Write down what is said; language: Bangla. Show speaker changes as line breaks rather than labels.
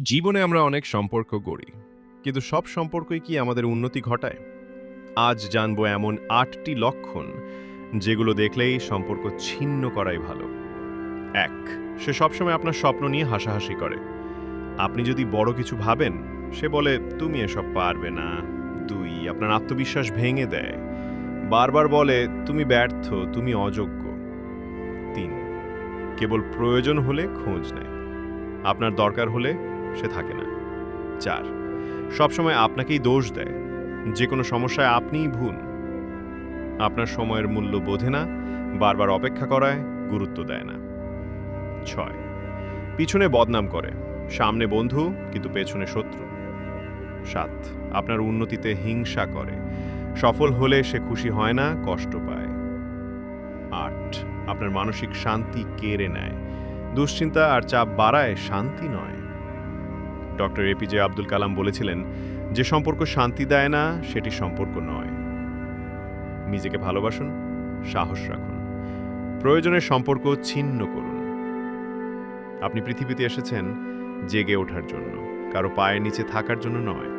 জীবনে আমরা অনেক সম্পর্ক গড়ি, কিন্তু সব সম্পর্কই কি আমাদের উন্নতি ঘটায়? আজ জানবো এমন ৮টি লক্ষণ যেগুলো দেখলেই সম্পর্ক ছিন্ন করাই ভালো। ১, সে সবসময় আপনার স্বপ্ন নিয়ে হাসাহাসি করে। আপনি যদি বড় কিছু ভাবেন, সে বলে তুমি এসব পারবে না। ২, আপনার আত্মবিশ্বাস ভেঙে দেয়, বারবার বলে তুমি ব্যর্থ, তুমি অযোগ্য। ৩, কেবল প্রয়োজন হলে খোঁজ নেয়, আপনার দরকার হলে সে থাকে না। ৪, সবসময় আপনাকেই দোষ দেয়, যে কোনো সমস্যায় আপনিই ভুল। আপনার সময়ের মূল্য বোঝে না, বারবার অপেক্ষা করায়, গুরুত্ব দেয় না। ৬, পিছনে বদনাম করে, সামনে বন্ধু কিন্তু পেছনে শত্রু। ৭, আপনার উন্নতিতে হিংসা করে, সফল হলে সে খুশি হয় না, কষ্ট পায়। ৮, আপনার মানসিক শান্তি কেড়ে নেয়, দুশ্চিন্তা আর চাপ বাড়ায়, শান্তি নয়। ডক্টর এপিজে আব্দুল কালাম বলেছিলেন, যে সম্পর্ক শান্তি দেয় না সেটি সম্পর্ক নয়। নিজেকে ভালোবাসুন, সাহস রাখুন, প্রয়োজনে সম্পর্ক ছিন্ন করুন। আপনি পৃথিবীতে এসেছেন জেগে ওঠার জন্য, কারো পায়ের নিচে থাকার জন্য নয়।